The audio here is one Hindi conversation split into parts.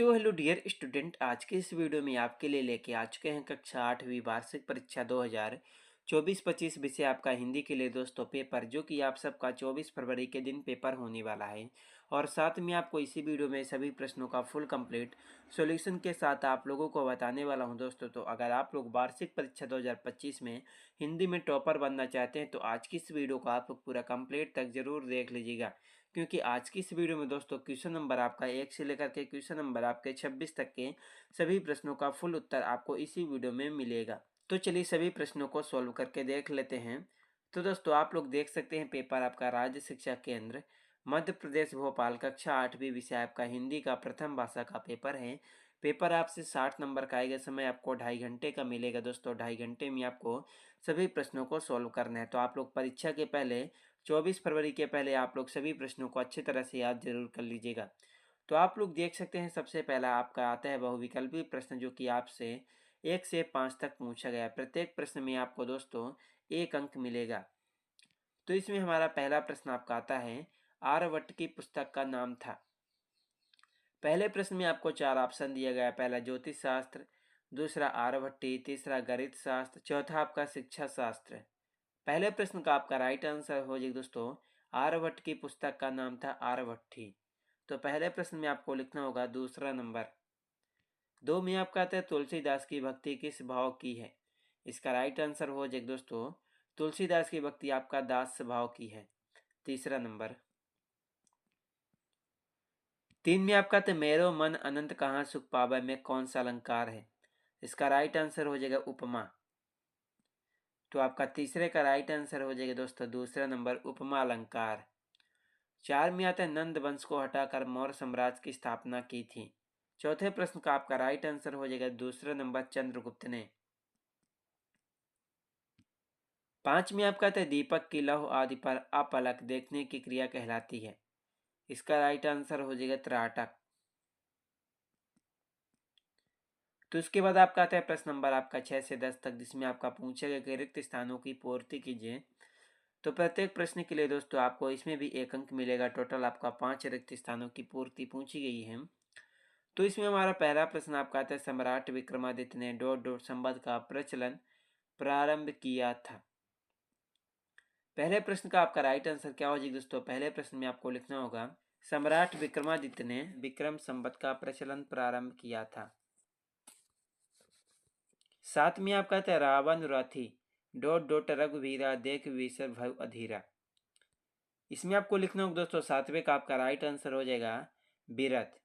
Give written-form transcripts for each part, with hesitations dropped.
तो हेलो डियर स्टूडेंट, आज के इस वीडियो में आपके लिए लेके आ चुके हैं कक्षा 8वीं वार्षिक परीक्षा 2024-25 विषय आपका हिंदी के लिए दोस्तों पेपर, जो कि आप सबका 24 फरवरी के दिन पेपर होने वाला है। और साथ में आपको इसी वीडियो में सभी प्रश्नों का फुल कंप्लीट सॉल्यूशन के साथ आप लोगों को बताने वाला हूं दोस्तों। तो अगर आप लोग वार्षिक परीक्षा 2025 में हिंदी में टॉपर बनना चाहते हैं तो आज की इस वीडियो को आप लोग पूरा कंप्लीट तक जरूर देख लीजिएगा, क्योंकि आज की इस वीडियो में दोस्तों क्वेश्चन नंबर आपका 1 से लेकर के क्वेश्चन नंबर आपके 26 तक के सभी प्रश्नों का फुल उत्तर आपको इसी वीडियो में मिलेगा। तो चलिए सभी प्रश्नों को सॉल्व करके देख लेते हैं। तो दोस्तों आप लोग देख सकते हैं पेपर आपका राज्य शिक्षा केंद्र मध्य प्रदेश भोपाल कक्षा 8वीं विषय आपका हिंदी का प्रथम भाषा का पेपर है। पेपर आपसे 60 नंबर का आएगा। समय आपको 2.5 घंटे का मिलेगा दोस्तों। 2.5 घंटे में आपको सभी प्रश्नों को सॉल्व करना है। तो आप लोग परीक्षा के पहले 24 फरवरी के पहले आप लोग सभी प्रश्नों को अच्छी तरह से याद जरूर कर लीजिएगा। तो आप लोग देख सकते हैं सबसे पहला आपका आता है बहुविकल्पी प्रश्न, जो कि आपसे 1 से 5 तक पूछा गया है। प्रत्येक प्रश्न में आपको दोस्तों 1 अंक मिलेगा। तो इसमें हमारा पहला प्रश्न आपका आता है, आर्यभट्ट की पुस्तक का नाम था। पहले प्रश्न में आपको 4 ऑप्शन दिया गया है। पहला ज्योतिष शास्त्र, दूसरा आर्यभट्टी, तीसरा गणित शास्त्र, चौथा आपका शिक्षा शास्त्र। पहले प्रश्न का आपका राइट आंसर हो जाएगा दोस्तों, आर्यभट्ट की पुस्तक का नाम था आर्यभट्टी। तो पहले प्रश्न में आपको लिखना होगा दूसरा नंबर। 2 में आपका आता है तुलसीदास की भक्ति किस भाव की है। इसका राइट आंसर हो जाएगा दोस्तों, तुलसीदास की भक्ति आपका दास भाव की है, तीसरा नंबर। 3 में आपका आता है मेरो मन अनंत कहाँ सुख पावे में कौन सा अलंकार है। इसका राइट आंसर हो जाएगा उपमा। तो आपका तीसरे का राइट आंसर हो जाएगा दोस्तों दूसरा नंबर, उपमा अलंकार। 4 में आता है नंद वंश को हटाकर मौर्य साम्राज्य की स्थापना की थी। चौथे प्रश्न का आपका राइट आंसर हो जाएगा दूसरा नंबर, चंद्रगुप्त ने। 5 में आपका आता है दीपक की लौह आदि पर अपलक देखने की क्रिया कहलाती है। इसका राइट आंसर हो जाएगा त्राटक। तो इसके बाद आपका आता है प्रश्न नंबर आपका 6 से 10 तक, जिसमें आपका पूछेगा कि रिक्त स्थानों की पूर्ति कीजिए। तो प्रत्येक प्रश्न के लिए दोस्तों आपको इसमें भी 1 अंक मिलेगा। टोटल आपका 5 रिक्त स्थानों की पूर्ति पूछी गई है। तो इसमें हमारा पहला प्रश्न आपका आता है सम्राट विक्रमादित्य ने डॉट डॉट संबंध का प्रचलन प्रारंभ किया था। पहले प्रश्न का आपका राइट आंसर क्या हो जाएगा दोस्तों, पहले प्रश्न में आपको लिखना होगा सम्राट विक्रमादित्य ने विक्रम संवत का प्रचलन प्रारंभ किया था। 7 में आपका आता है रावण रथी डॉट डॉट रघुवीरा देख विसर भव अधीरा। इसमें आपको लिखना होगा दोस्तों 7वें का आपका राइट आंसर हो जाएगा बीरथ।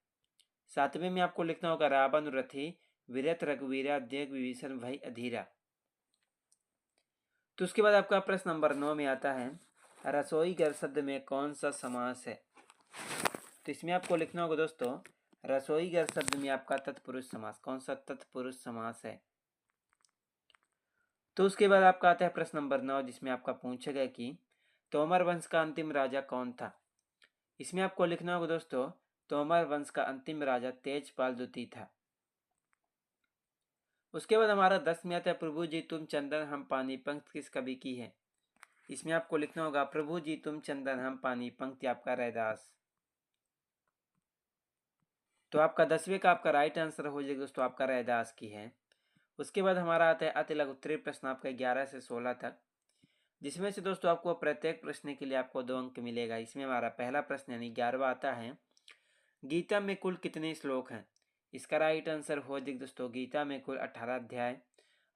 7वें में आपको लिखना होगा रावण रथी वीरथ रघुवीरा देख विभीषण भय अधीरा। तो उसके बाद आपका प्रश्न नंबर 9 में आता है रसोई घर शब्द में कौन सा समास है। तो इसमें आपको लिखना होगा दोस्तों रसोई घर शब्द में आपका तत्पुरुष समास, कौन सा तत्पुरुष समास है। तो उसके बाद आपका आता है प्रश्न नंबर 9, जिसमें आपका पूछेगा कि तोमर वंश का अंतिम राजा कौन था। इसमें आपको लिखना होगा दोस्तों तोमर वंश का अंतिम राजा तेजपाल द्वितीय था। उसके बाद हमारा 10 में आता है प्रभु जी तुम चंदन हम पानी, पंक्ति किस कवि की है। इसमें आपको लिखना होगा प्रभु जी तुम चंदन हम पानी, पंक्ति आपका रैदास। तो आपका 10वें का आपका राइट आंसर हो जाएगा दोस्तों आपका रैदास की है। उसके बाद हमारा आता है अति लघु उत्तरीय प्रश्न आपका 11 से 16 तक, जिसमें से दोस्तों आपको प्रत्येक प्रश्न के लिए आपको 2 अंक मिलेगा। इसमें हमारा पहला प्रश्न यानी 11वां आता है गीता में कुल कितने श्लोक हैं। इसका राइट आंसर हो जाएगा दोस्तों गीता में कुल 18 अध्याय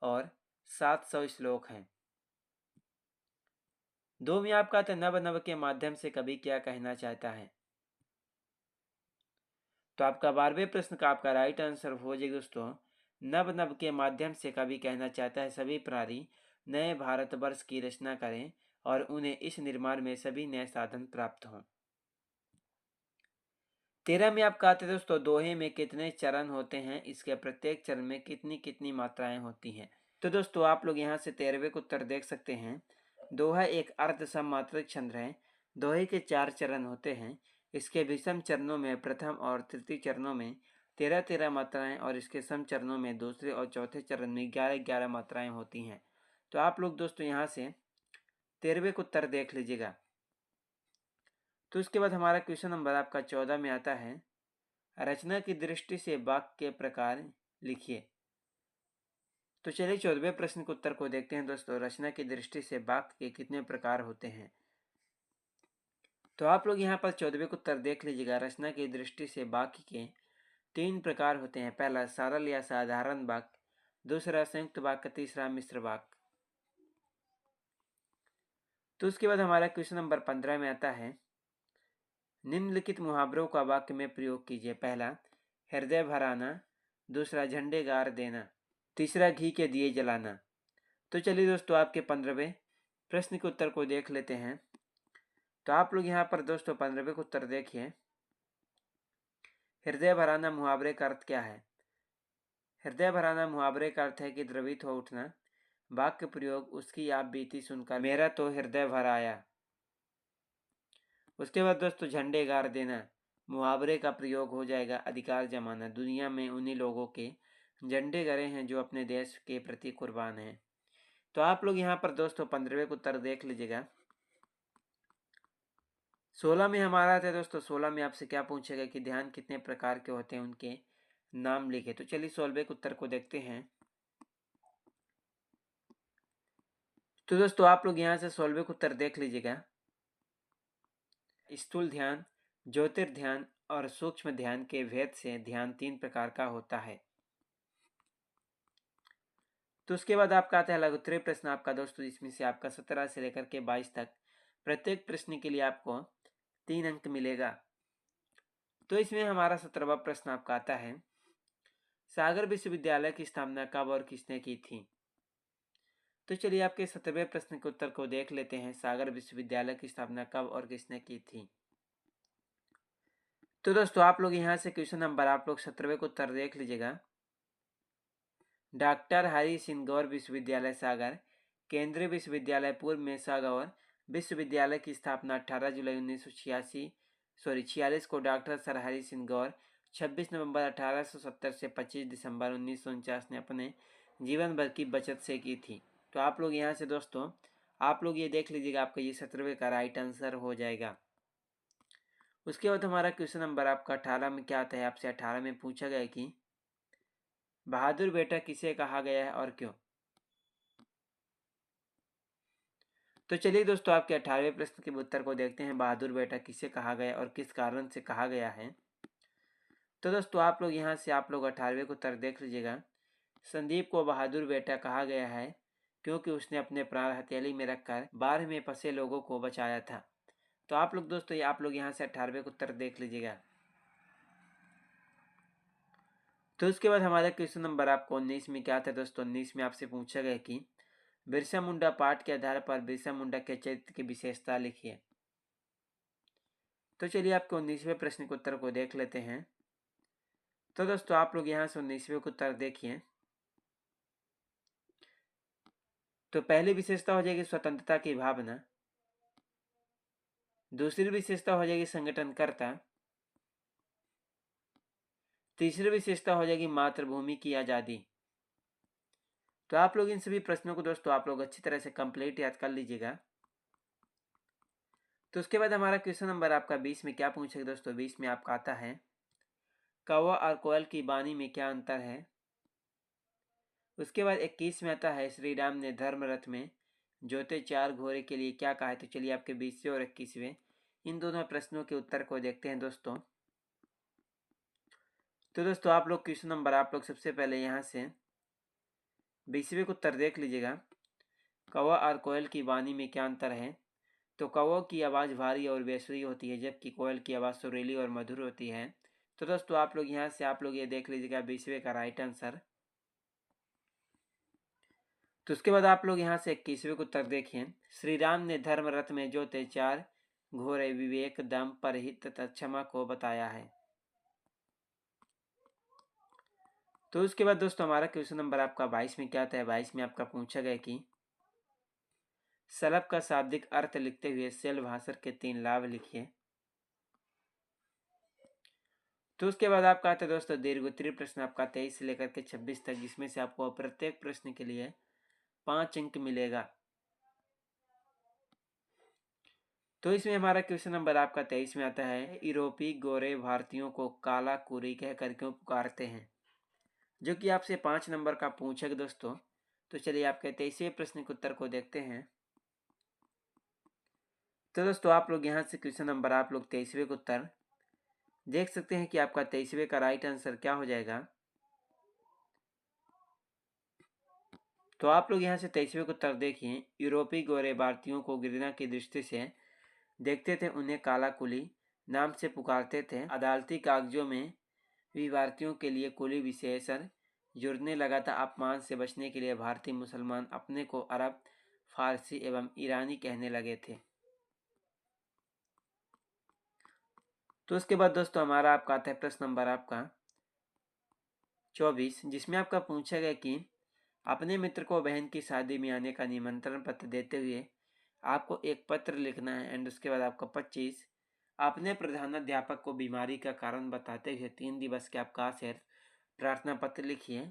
और 700 श्लोक हैं। 2 में आपका आता है नव नव के माध्यम से कवि क्या कहना चाहता है। तो आपका 12वें प्रश्न का आपका राइट आंसर हो जाएगा दोस्तों नव नव के माध्यम से कवि कहना चाहता है सभी प्राणी नए भारतवर्ष की रचना करें और उन्हें इस निर्माण में सभी नए साधन प्राप्त हों। 13 में आपका आते हैं दोस्तों दोहे में कितने चरण होते हैं, इसके प्रत्येक चरण में कितनी कितनी मात्राएं होती हैं। तो दोस्तों आप लोग यहाँ से 13वें को उत्तर देख सकते हैं। दोहा एक अर्ध सममात्रिक छंद है। दोहे के 4 चरण होते हैं। इसके विषम चरणों में प्रथम और तृतीय चरणों में 13-13 मात्राएं और इसके सम चरणों में दूसरे और चौथे चरण में 11-11 मात्राएं होती हैं। तो आप लोग दोस्तों यहाँ से 13वें को उत्तर देख लीजिएगा। तो उसके बाद हमारा क्वेश्चन नंबर आपका 14 में आता है रचना की दृष्टि से वाक्य के प्रकार लिखिए। तो चलिए 14वें प्रश्न के उत्तर को देखते हैं दोस्तों। रचना की दृष्टि से वाक्य के कितने प्रकार होते हैं? तो आप लोग यहाँ पर 14वें का उत्तर देख लीजिएगा। रचना की दृष्टि से वाक्य के 3 प्रकार होते हैं। पहला सरल या साधारण वाक्य, दूसरा संयुक्त वाक्य, तीसरा मिश्र वाक्य। तो उसके बाद हमारा क्वेश्चन नंबर 15 में आता है, निम्नलिखित मुहावरों का वाक्य में प्रयोग कीजिए। पहला हृदय भराना, दूसरा झंडे गाड़ देना, तीसरा घी के दिए जलाना। तो चलिए दोस्तों आपके 15वें प्रश्न के उत्तर को देख लेते हैं। तो आप लोग यहाँ पर दोस्तों 15वें का उत्तर देखिए। हृदय भराना मुहावरे का अर्थ क्या है? हृदय भराना मुहावरे का अर्थ है कि द्रवित हो उठना। वाक्य प्रयोग, उसकी आप बीती सुनकर मेरा तो हृदय भर आया। उसके बाद दोस्तों झंडे गाड़ देना मुहावरे का प्रयोग हो जाएगा अधिकार जमाना। दुनिया में उन्हीं लोगों के झंडे गड़े हैं जो अपने देश के प्रति कुर्बान हैं। तो आप लोग यहाँ पर दोस्तों 15वें का उत्तर देख लीजिएगा। 16 में हमारा था दोस्तों। 16 में आपसे क्या पूछेगा कि ध्यान कितने प्रकार के होते हैं, उनके नाम लिखे। तो चलिए 16वें के उत्तर को देखते हैं। तो दोस्तों आप लोग यहाँ से 16वें का उत्तर देख लीजिएगा। स्थूल ध्यान, ज्योतिर्ध्यान और सूक्ष्म ध्यान के भेद से ध्यान 3 प्रकार का होता है। तो उसके बाद आपका आता है लघुत्तरीय प्रश्न आपका दोस्तों, जिसमें से आपका 17 से लेकर के 22 तक प्रत्येक प्रश्न के लिए आपको 3 अंक मिलेगा। तो इसमें हमारा 17वां प्रश्न आपका आता है, सागर विश्वविद्यालय की स्थापना कब और किसने की थी? तो चलिए आपके 17वें प्रश्न के उत्तर को देख लेते हैं। सागर विश्वविद्यालय की स्थापना कब और किसने की थी? तो दोस्तों आप लोग यहाँ से क्वेश्चन नंबर आप लोग 17वें को उत्तर देख लीजिएगा। डॉक्टर हरि सिंह गौर विश्वविद्यालय सागर, केंद्रीय विश्वविद्यालय पूर्व में सागौर विश्वविद्यालय की स्थापना 18 जुलाई 1946 को डॉक्टर सर हरि सिंह गौर 26 नवंबर 1870 से 25 दिसंबर 1949 ने अपने जीवन भर की बचत से की थी। तो आप लोग यहाँ से दोस्तों आप लोग ये देख लीजिएगा, आपका ये 17वें का राइट आंसर हो जाएगा। उसके बाद हमारा क्वेश्चन नंबर आपका 18 में क्या आता है, आपसे 18 में पूछा गया कि बहादुर बेटा किसे कहा गया है और क्यों? तो चलिए दोस्तों आपके 18वें प्रश्न के उत्तर को देखते हैं। बहादुर बेटा किसे कहा गया और किस कारण से कहा गया है? तो दोस्तों आप लोग यहाँ से आप लोग 18वें को उत्तर देख लीजिएगा। संदीप को बहादुर बेटा कहा गया है क्योंकि उसने अपने प्राण हथेली में रखकर बाढ़ में फंसे लोगों को बचाया था। तो आप लोग दोस्तों आप लोग यहाँ से 18वें को उत्तर देख लीजिएगा। तो उसके बाद हमारा क्वेश्चन नंबर आपको 19 में क्या था दोस्तों? 19 में आपसे पूछा गया कि बिरसा मुंडा पाठ के आधार पर बिरसा मुंडा के चरित्र की विशेषता लिखिए। तो चलिए आपके 19वें प्रश्न के उत्तर को देख लेते हैं। तो दोस्तों आप लोग यहाँ से 19वें को उत्तर देखिए। तो पहली विशेषता हो जाएगी स्वतंत्रता की भावना, दूसरी विशेषता हो जाएगी संगठनकर्ता, तीसरी विशेषता हो जाएगी मातृभूमि की आजादी। तो आप लोग इन सभी प्रश्नों को दोस्तों आप लोग अच्छी तरह से कंप्लीट याद कर लीजिएगा। तो उसके बाद हमारा क्वेश्चन नंबर आपका 20 में क्या पूछेगा दोस्तों? 20 में आपका आता है, कौवा और कोयल की वाणी में क्या अंतर है? उसके बाद 21 में आता है, श्री राम ने धर्म रथ में जोते 4 घोड़े के लिए क्या कहा है? तो चलिए आपके 20वें और 21वें इन दोनों प्रश्नों के उत्तर को देखते हैं दोस्तों। तो दोस्तों आप लोग क्वेश्चन नंबर आप लोग सबसे पहले यहाँ से 20वें को उत्तर देख लीजिएगा। कौवा और कोयल की वाणी में क्या अंतर है? तो कौवा की आवाज़ भारी और बेसुरी होती है, जबकि कोयल की आवाज़ सुरीली और मधुर होती है। तो दोस्तों आप लोग यहाँ से आप लोग ये देख लीजिएगा 20वें का राइट आंसर। तो उसके बाद आप लोग यहाँ से 21वें को उत्तर देखिए। श्री राम ने धर्म रथ में जोते 4 घोड़े विवेक, दम, परहित तथा क्षमा को बताया है। तो उसके बाद दोस्तों हमारा क्वेश्चन नंबर आपका 22 में क्या आता है? 22 में आपका पूछा गया कि सलभ का शाब्दिक अर्थ लिखते हुए शैल भाषण के 3 लाभ लिखिए। तो उसके बाद आपका आता है दोस्तों दीर्घोत्तरीय प्रश्न आपका 23 से लेकर के 26 तक, जिसमें से आपको प्रत्येक प्रश्न के लिए 5 अंक मिलेगा। तो इसमें हमारा क्वेश्चन नंबर आपका 23 में आता है, यूरोपीय गोरे भारतीयों को काला कुरी कहकर क्यों पुकारते हैं, जो कि आपसे 5 नंबर का पूछेगा दोस्तों। तो चलिए आपके 23वें प्रश्न के उत्तर को देखते हैं। तो दोस्तों आप लोग यहाँ से क्वेश्चन नंबर आप लोग 23वें का उत्तर देख सकते हैं कि आपका 23वें का राइट आंसर क्या हो जाएगा। तो आप लोग यहाँ से 23वें का उत्तर देखिए, यूरोपीय गोरे भारतीयों को घृणा की दृष्टि से देखते थे, उन्हें काला कुली नाम से पुकारते थे। अदालती कागजों में भी भारतीयों के लिए कुली विशेषण जुड़ने लगा था। अपमान से बचने के लिए भारतीय मुसलमान अपने को अरब, फारसी एवं ईरानी कहने लगे थे। तो उसके बाद दोस्तों हमारा आपका आता है प्रश्न नंबर आपका 24, जिसमें आपका पूछा गया कि अपने मित्र को बहन की शादी में आने का निमंत्रण पत्र देते हुए आपको एक पत्र लिखना है। एंड उसके बाद आपका 25, अपने प्रधानाध्यापक को बीमारी का कारण बताते हुए 3 दिवस के अवकाश है प्रार्थना पत्र लिखिए।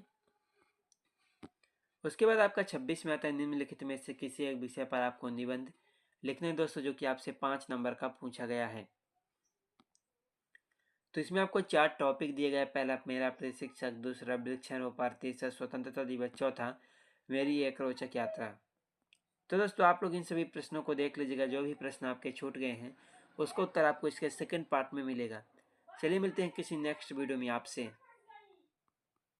उसके बाद आपका 26 में आता है, निम्नलिखित में से किसी एक विषय पर आपको निबंध लिखने दोस्तों, जो कि आपसे 5 नंबर का पूछा गया है। तो इसमें आपको 4 टॉपिक दिए गए। पहला मेरा प्रशिक्षक, दूसरा वृक्षारोपण, तीसरा स्वतंत्रता दिवस, चौथा मेरी एक रोचक यात्रा। तो दोस्तों आप लोग इन सभी प्रश्नों को देख लीजिएगा। जो भी प्रश्न आपके छूट गए हैं उसका उत्तर आपको इसके सेकंड पार्ट में मिलेगा। चलिए मिलते हैं किसी नेक्स्ट वीडियो में आपसे।